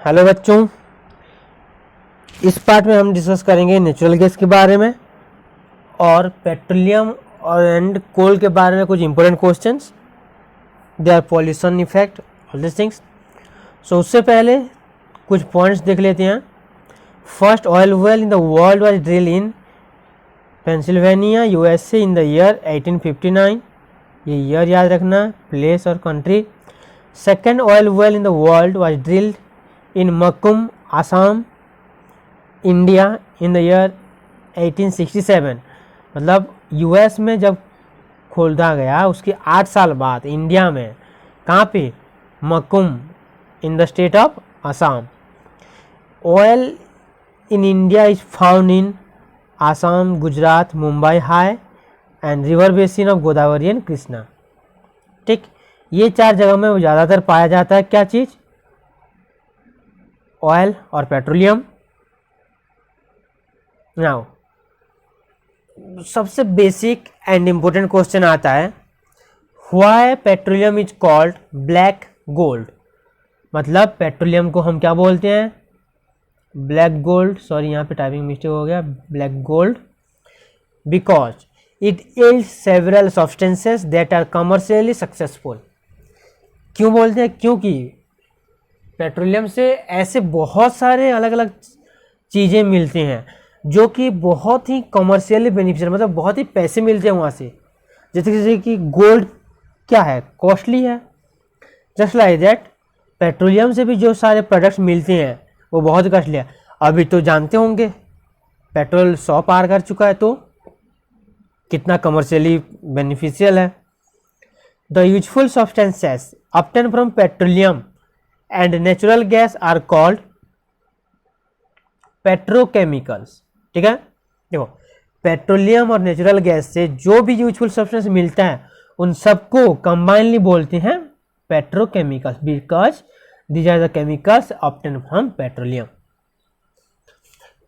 Hello बच्चों, इस part में हम डिस्कस करेंगे नेचुरल गैस के बारे में और पेट्रोलियम और एंड कोल के बारे में कुछ important questions, their pollution effect, all this things. So उससे पहले कुछ पॉइंट्स देख लेते हैं। First oil well in the world was drill in Pennsylvania USA in the year 1859। ये ईयर याद रखना, प्लेस और country. Second oil well in the world was drilled in Makum Assam India in the year 1867। मतलब US में जब खोदा गया उसके 8 साल बाद इंडिया में, कहाँ पे, Makum in the state of Assam. Oil in India is found in Assam, Gujarat, Mumbai high and river basin of Godavari and Krishna. ठीक, ये 4 जगह में ज़्यादातर पाया जाता है क्या चीज़, ऑयल और पेट्रोलियम। नाउ सबसे बेसिक एंड इम्पोर्टेंट क्वेश्चन आता है, why petroleum is called black gold. मतलब पेट्रोलियम को हम क्या बोलते हैं, ब्लैक गोल्ड। सॉरी, यहाँ पे टाइपिंग मिस्टेक हो गया, black gold. Because it is several substances that are commercially successful. क्यों बोलते हैं, क्योंकि पेट्रोलियम से ऐसे बहुत सारे अलग अलग चीज़ें मिलती हैं जो कि बहुत ही कमर्शियली बेनिफिशियल, मतलब बहुत ही पैसे मिलते हैं वहाँ से। जैसे कि गोल्ड क्या है, कॉस्टली है। जस्ट लाइक दैट पेट्रोलियम से भी जो सारे प्रोडक्ट्स मिलते हैं वो बहुत कॉस्टली है। अभी तो जानते होंगे पेट्रोल 100 पार कर चुका है, तो कितना कमर्शियली बेनिफिशियल है। The useful substances obtain from petroleum and natural gas are called petrochemicals. ठीक है, देखो पेट्रोलियम और नेचुरल गैस से जो भी यूजफुल सब्सटेंस मिलता है उन सबको कंबाइनली बोलते हैं petrochemicals, because these are the chemicals obtain from petroleum.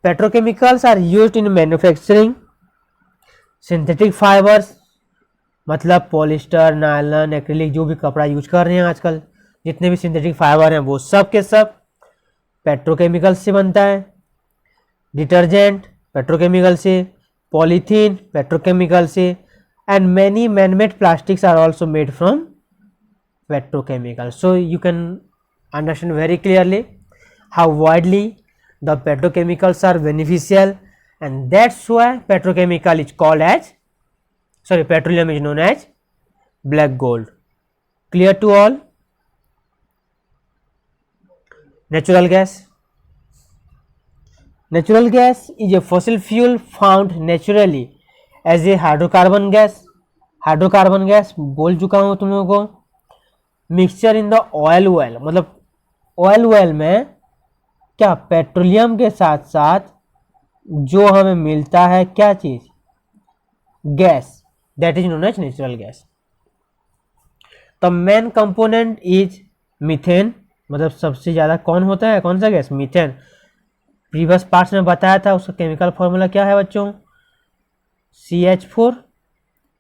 Petrochemicals are used in manufacturing synthetic fibres, मतलब पॉलिस्टर, नायलॉन, एक्रिलिक, जो भी कपड़ा यूज कर रहे हैं आजकल, जितने भी सिंथेटिक फाइबर हैं वो सब के सब पेट्रोकेमिकल से बनता है। डिटर्जेंट पेट्रोकेमिकल से, पॉलीथीन पेट्रोकेमिकल से, and many manmade plastics are also made from petrochemical. So you can understand very clearly how widely the petrochemicals are beneficial, and that's why petrochemical is called as, sorry, petroleum is known as black gold. Clear to all? Natural gas. Natural gas is a fossil fuel found naturally as a hydrocarbon gas. Hydrocarbon gas बोल चुका हूँ तुम लोगों को। Mixture in the oil well, मतलब oil well में क्या, petroleum के साथ साथ जो हमें मिलता है क्या चीज, gas, that is known as natural gas. The main component is methane, मतलब सबसे ज़्यादा कौन होता है, कौन सा गैस, मीथेन। प्रीवियस पार्ट्स में बताया था, उसका केमिकल फॉर्मूला क्या है बच्चों, CH4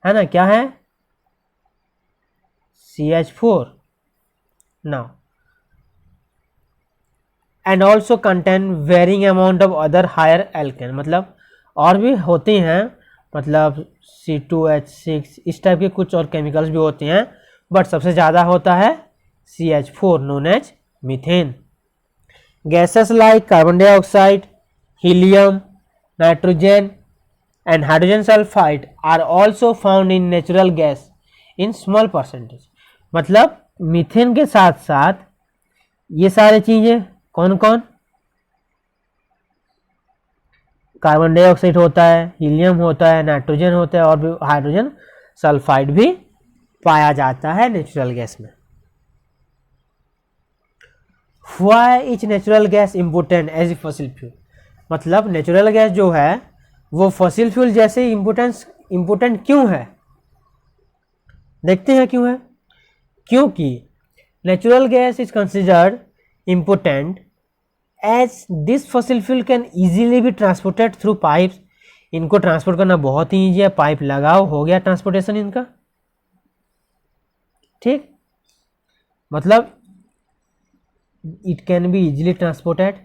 है ना, क्या है, CH4 now, and also contain varying amount of other higher alkane, मतलब और भी होती हैं, मतलब C2H6 इस टाइप के कुछ और केमिकल्स भी होते हैं, बट सबसे ज़्यादा होता है CH4 known as methane. Gases like carbon dioxide, helium, nitrogen and hydrogen sulphide are also found in natural gas in small percentage. मतलब मीथेन के साथ साथ ये सारी चीज़ें कौन कौन, कार्बन डाइऑक्साइड होता है, हीलियम होता है, नाइट्रोजन होता है, और भी हाइड्रोजन सल्फाइड भी पाया जाता है नेचुरल गैस में। Why is natural gas important as a fossil fuel, मतलब नेचुरल गैस जो है वो फॉसिल फ्यूल जैसे इम्पोर्टेंट क्यों है, देखते हैं क्यों है। क्योंकि natural gas is considered important as this fossil fuel can easily be transported through pipes। इनको ट्रांसपोर्ट करना बहुत ही ईजी है, पाइप लगाओ हो गया ट्रांसपोर्टेशन इनका। ठीक, मतलब it can be easily transported.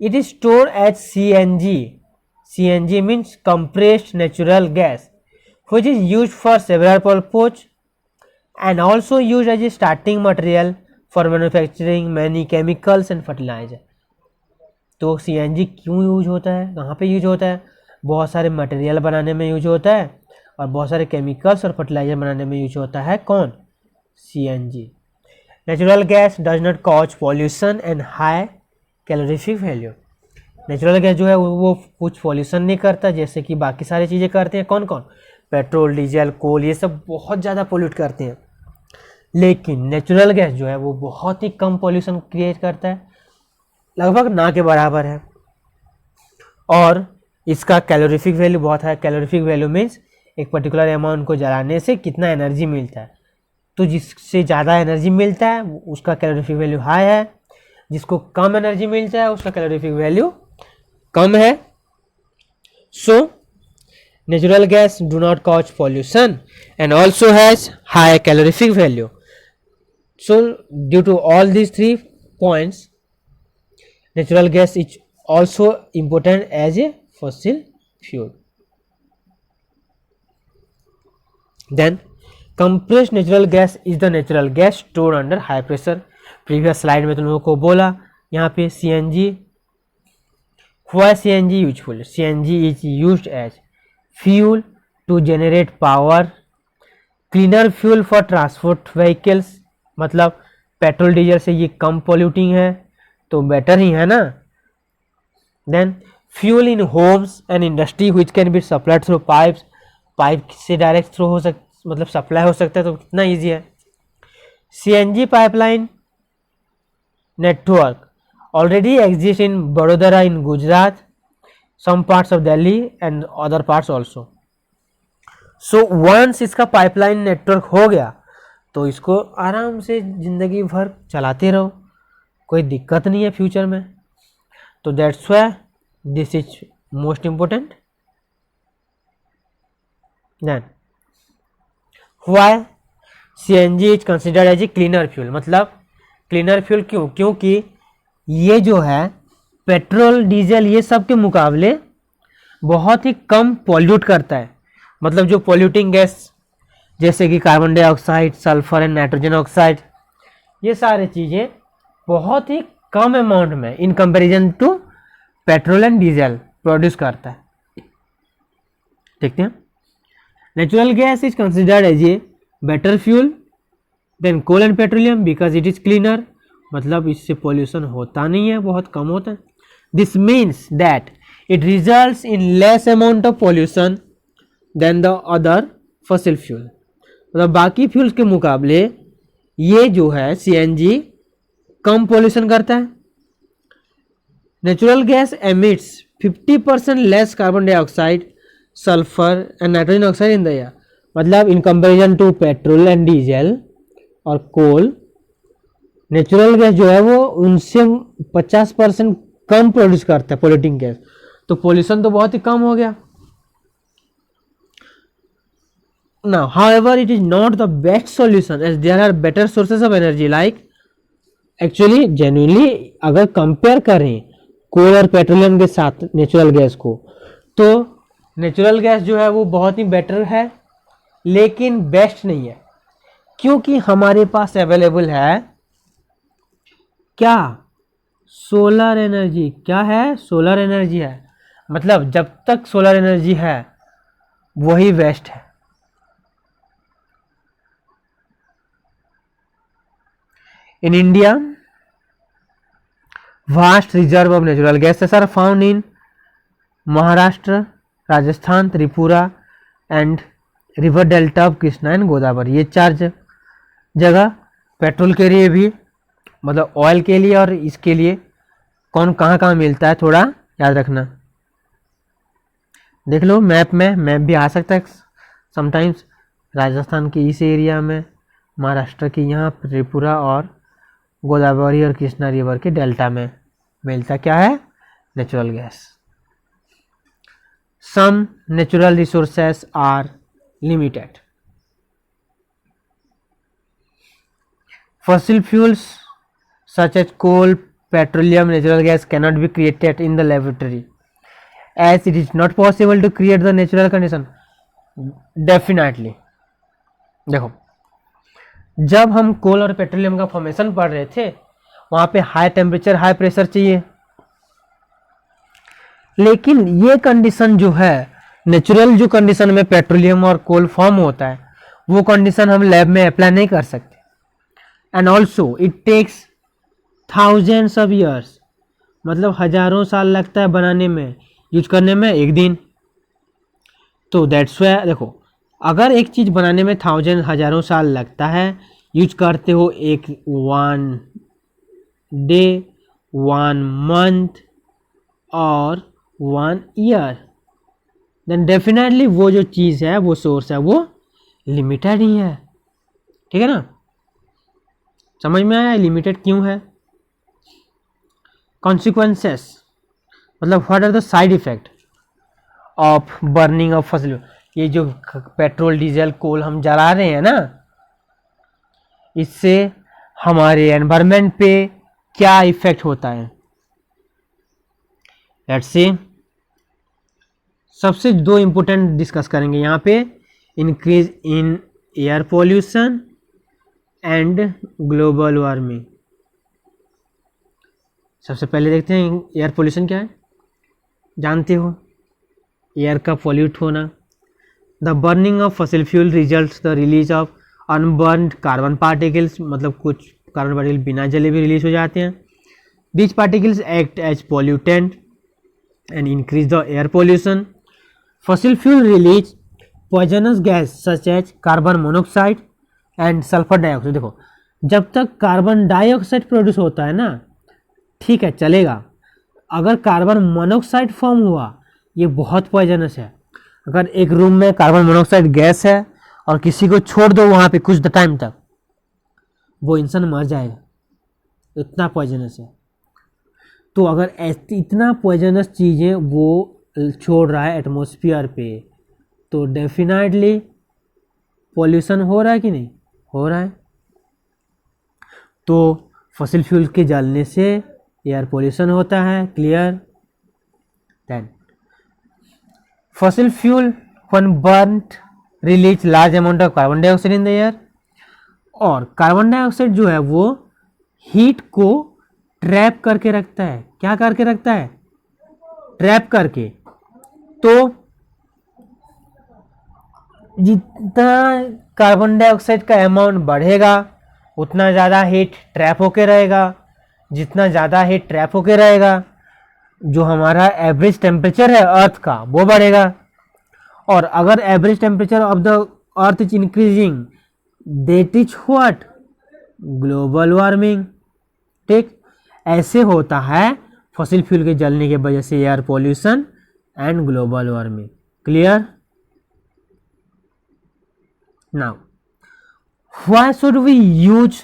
It is stored as CNG. CNG means compressed natural gas, which is used for several purposes and also used as a starting material for manufacturing many chemicals and fertilizer. तो CNG क्यों use होता है, कहाँ पे use होता है? बहुत सारे मटेरियल बनाने में यूज होता है और बहुत सारे केमिकल्स और फर्टिलाइजर बनाने में यूज होता है। कौन? CNG. Natural gas does not cause pollution and high calorific value. Natural gas जो है वो कुछ पॉल्यूशन नहीं करता जैसे कि बाकी सारी चीज़ें करते हैं। कौन कौन? पेट्रोल, डीजल, कोल, ये सब बहुत ज़्यादा पोल्यूट करते हैं, लेकिन नेचुरल गैस जो है वो बहुत ही कम पॉल्यूशन क्रिएट करता है, लगभग ना के बराबर है। और इसका कैलोरीफिक वैल्यू बहुत है। कैलोरीफिक वैल्यू मीन्स एक पर्टिकुलर अमाउंट को जलाने से कितना एनर्जी मिलता है। तो जिससे ज़्यादा एनर्जी मिलता है उसका कैलोरीफिक वैल्यू हाई है, जिसको कम एनर्जी मिलता है उसका कैलोरीफिक वैल्यू कम है। So natural gas do not cause pollution and also has high calorific value. So due to all these 3 points, natural gas is also important as a fossil fuel. Then compressed natural gas is the natural gas stored under high pressure. previous slide में तुम लोगों को बोला यहाँ पे CNG. why CNG useful? CNG is used as fuel to generate power, cleaner fuel for transport vehicles. मतलब petrol diesel से ये कम पोल्यूटिंग है तो बेटर ही है ना। Then fuel in homes and industry which can be supplied through pipes. Pipe से direct through हो मतलब सप्लाई हो सकता है तो कितना ईजी है। CNG pipeline network already exist in Vadodara in Gujarat, some parts of Delhi and other parts also. So once इसका पाइपलाइन नेटवर्क हो गया तो इसको आराम से ज़िंदगी भर चलाते रहो, कोई दिक्कत नहीं है फ्यूचर में। तो that's why this is most important. Then why CNG is considered as a cleaner fuel. मतलब क्लीनर फ्यूल क्यों? क्योंकि ये जो है पेट्रोल डीजल ये सब के मुकाबले बहुत ही कम पॉल्यूट करता है। मतलब जो पॉल्यूटिंग गैस जैसे कि carbon dioxide, sulphur and nitrogen oxide, ये सारी चीज़ें बहुत ही कम अमाउंट में in comparison to petrol and diesel produce करता है। देखते हैं। Natural gas is considered as a better fuel than coal and petroleum because it is cleaner. मतलब इससे पॉल्यूशन होता नहीं है, बहुत कम होता है। This means that it results in less amount of pollution than the other fossil fuel. मतलब बाकी फ्यूल्स के मुकाबले ये जो है CNG कम पॉल्यूशन करता है। Natural gas emits 50% less carbon dioxide, sulphur and nitrogen oxide in the air. मतलब in comparison to petrol and diesel और कोल, नेचुरल गैस जो है वो उनसे 50% कम प्रोड्यूस करता है पॉल्यूटिंग गैस। तो पॉल्यूशन तो बहुत ही कम हो गया। Now, however, it is not the best solution as there are better sources of energy like actually genuinely अगर कंपेयर करें कोल और पेट्रोलियम के साथ नेचुरल गैस को तो नेचुरल गैस जो है वो बहुत ही बेटर है लेकिन बेस्ट नहीं है, क्योंकि हमारे पास अवेलेबल है क्या? Solar energy. क्या है? सोलर एनर्जी है। मतलब जब तक सोलर एनर्जी है वही बेस्ट है। In India, vast reserve of natural gases are found in Maharashtra, Rajasthan, Tripura and river delta of Krishna and Godavari। ये 4 जगह पेट्रोल के लिए भी, मतलब ऑयल के लिए और इसके लिए कौन कहाँ मिलता है थोड़ा याद रखना। देख लो मैप में, मैप भी आ सकता है समटाइम्स। राजस्थान के इस एरिया में, महाराष्ट्र के यहाँ, त्रिपुरा और गोदावरी और कृष्णा रिवर के डेल्टा में मिलता क्या है? Natural gas. Some natural resources are limited. Fossil fuels such as coal, petroleum, natural gas cannot be created in the laboratory as it is not possible to create the natural condition. Definitely. देखो, जब हम कोल और petroleum का formation पढ़ रहे थे वहां पे हाई टेम्परेचर हाई प्रेशर चाहिए, लेकिन ये कंडीशन जो है नेचुरल जो कंडीशन में पेट्रोलियम और कोल फॉर्म होता है वो कंडीशन हम लैब में अप्लाई नहीं कर सकते. And also it takes thousands of years, मतलब हजारों साल लगता है बनाने में, यूज करने में एक दिन. तो दैट्स वाई देखो, अगर एक चीज़ बनाने में हजारों साल लगता है, यूज करते हो एक 1 डे 1 मंथ और 1 ईयर, देन डेफिनेटली वो जो चीज़ है वो सोर्स है वो लिमिटेड ही है. ठीक है ना, समझ में आया लिमिटेड क्यों है. कॉन्सिक्वेंसेस मतलब what are the side effect of burning of fossil. ये जो पेट्रोल डीजल कोल हम जला रहे हैं ना, इससे हमारे एनवायरनमेंट पे क्या इफेक्ट होता है. लेट्स से सबसे 2 इंपॉर्टेंट डिस्कस करेंगे यहाँ पे, increase in air pollution and global warming. सबसे पहले देखते हैं एयर पोल्यूशन क्या है. जानते हो एयर का पॉल्यूट होना. The burning of fossil fuel results the release of unburned carbon particles, मतलब कुछ कार्बन पार्टिकल बिना जले भी रिलीज हो जाते हैं. These particles act as pollutant and increase the air pollution. Fossil fuel release poisonous gas such as carbon monoxide and sulfur dioxide. देखो, जब तक कार्बन डाइऑक्साइड प्रोड्यूस होता है ना, ठीक है चलेगा. अगर कार्बन मोनोक्साइड फॉर्म हुआ, ये बहुत पॉइजनस है. अगर एक रूम में कार्बन मोनोक्साइड गैस है और किसी को छोड़ दो वहाँ पे कुछ टाइम तक, वो इंसान मर जाएगा, इतना पॉइजनस है. तो अगर इतना पॉइजनस चीज़ें वो छोड़ रहा है एटमॉस्फेयर पे, तो डेफिनेटली पॉल्यूशन हो रहा है कि नहीं हो रहा है. तो फॉसिल फ्यूल के जलने से एयर पॉल्यूशन होता है. Clear. Then fossil fuel when burned release large amount of carbon dioxide in the air. और कार्बन डाइऑक्साइड जो है वो हीट को ट्रैप करके रखता है. क्या करके रखता है? ट्रैप करके. तो जितना कार्बन डाइऑक्साइड का अमाउंट बढ़ेगा उतना ज़्यादा हीट ट्रैप होके रहेगा. जितना ज़्यादा हीट ट्रैप होके रहेगा, जो हमारा एवरेज टेम्परेचर है अर्थ का वो बढ़ेगा. और अगर average temperature of the earth is increasing, that is what? Global warming. ठीक, ऐसे होता है फॉसिल फ्यूल के जलने की वजह से air pollution and global warming. Clear. Now why should we use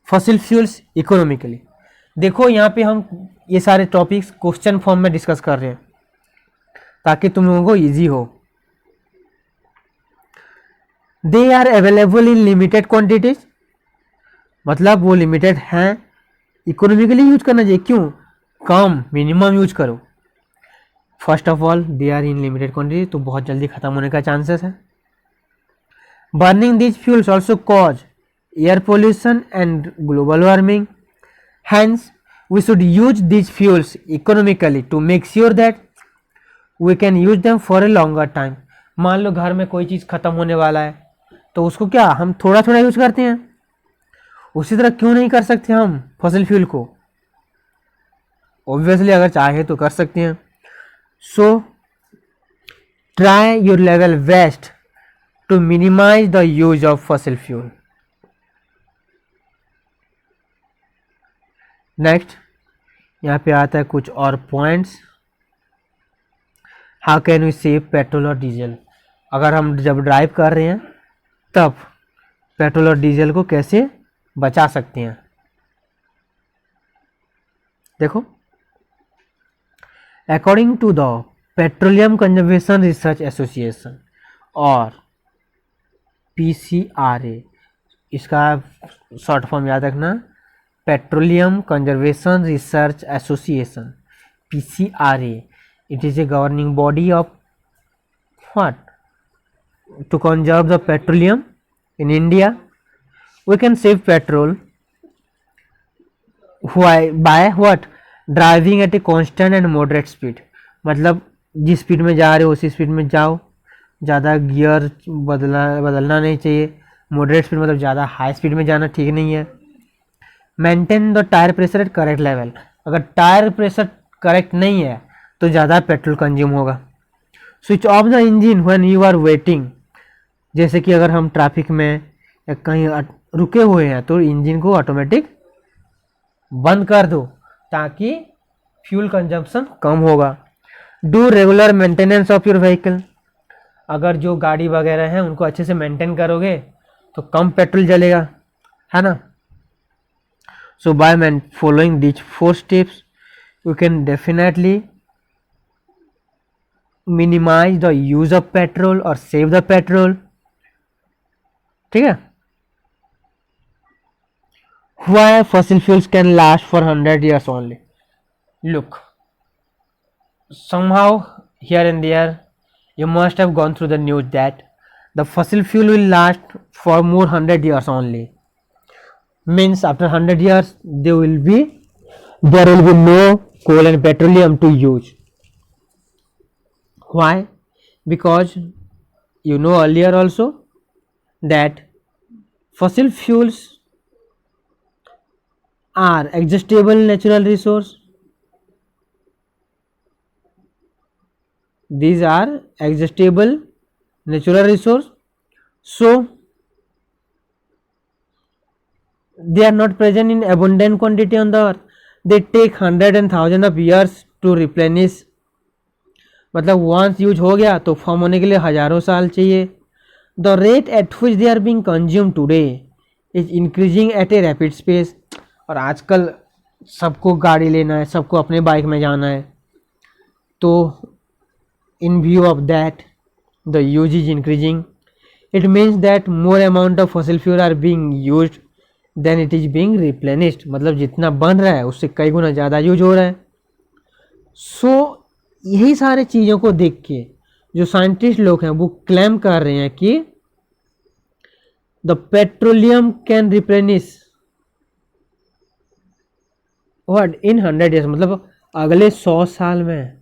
fossil fuels economically. देखो यहाँ पे हम ये सारे टॉपिक्स क्वेश्चन फॉर्म में डिस्कस कर रहे हैं ताकि तुम लोगों को इजी हो. They are available in limited quantities, मतलब वो लिमिटेड हैं. इकोनॉमिकली यूज करना चाहिए. क्यों? कम, मिनिमम यूज करो. First of all they are in limited quantity, तो बहुत जल्दी खत्म होने का चांसेस है. Burning these fuels also cause air pollution and global warming. Hence, we should use these fuels economically to make sure that we can use them for a longer time. मान लो घर में कोई चीज़ ख़त्म होने वाला है तो उसको क्या हम थोड़ा थोड़ा यूज करते हैं, उसी तरह क्यों नहीं कर सकते हम फॉसिल फ्यूल को? ऑब्वियसली अगर चाहे तो कर सकते हैं. So try your level best to minimise the use of fossil fuel. Next यहाँ पे आता है कुछ और points. How can we save petrol और डीजल. अगर हम जब ड्राइव कर रहे हैं तब पेट्रोल और डीजल को कैसे बचा सकते हैं. देखो, according to the petroleum conservation research association और PCRA, इसका शॉर्ट फॉर्म याद रखना, Petroleum Conservation Research Association, PCRA. It is a governing body of what? To conserve the petroleum in India. We can save petrol by what? Driving at a constant and moderate speed. मतलब जिस speed में जा रहे हो उसी speed में जाओ, ज़्यादा गियर बदलना नहीं चाहिए. मॉडरेट स्पीड मतलब ज़्यादा हाई स्पीड में जाना ठीक नहीं है. Maintain the tyre pressure at correct level. अगर टायर प्रेशर करेक्ट नहीं है तो ज़्यादा पेट्रोल कंज्यूम होगा. Switch off the engine when you are waiting. जैसे कि अगर हम ट्रैफिक में या कहीं रुके हुए हैं तो इंजन को ऑटोमेटिक बंद कर दो ताकि फ्यूल कंजम्पशन कम होगा. Do regular maintenance of your vehicle. अगर जो गाड़ी वगैरह हैं उनको अच्छे से मेंटेन करोगे तो कम पेट्रोल जलेगा, है ना. So by following this 4 steps you can definitely minimize the use of petrol और सेव द पेट्रोल. ठीक है. Why fossil fuels can last for 100 years only? Look, somehow here and there you must have gone through the news that the fossil fuel will last for more 100 years only. Means after 100 years there will be no coal and petroleum to use. Why? Because you know earlier also that fossil fuels are exhaustible natural resource. These are exhaustible natural resource, so they are not present in abundant quantity on the earth. They take 100 and 1000 of years to replenish. मतलब once use हो गया तो form होने के लिए हजारों साल चाहिए. The rate at which they are being consumed today is increasing at a rapid pace. और आजकल सबको गाड़ी लेना है, सबको अपने बाइक में जाना है, तो in view of that the use is increasing. It means that more amount of fossil fuel are being used then it is being replenished. मतलब जितना बन रहा है उससे कई गुना ज़्यादा यूज हो रहा है. सो यही सारे चीज़ों को देख के जो साइंटिस्ट लोग हैं वो क्लेम कर रहे हैं कि the petroleum can replenish what in 100 years. मतलब अगले 100 साल में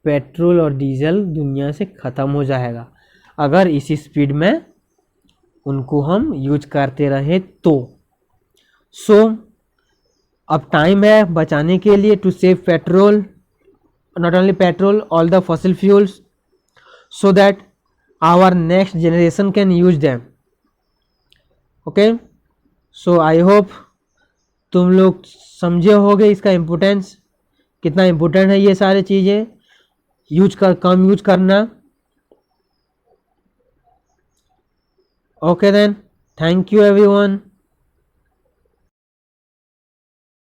पेट्रोल और डीजल दुनिया से ख़त्म हो जाएगा अगर इसी स्पीड में उनको हम यूज करते रहे तो. सो अब टाइम है बचाने के लिए to save petrol, not only petrol, all the fossil fuels, so that our next generation can use them. Okay. So I hope तुम लोग समझे होगे इसका इम्पोर्टेंस, कितना इम्पोर्टेंट है ये सारी चीज़ें कम यूज करना. Okay then, thank you everyone.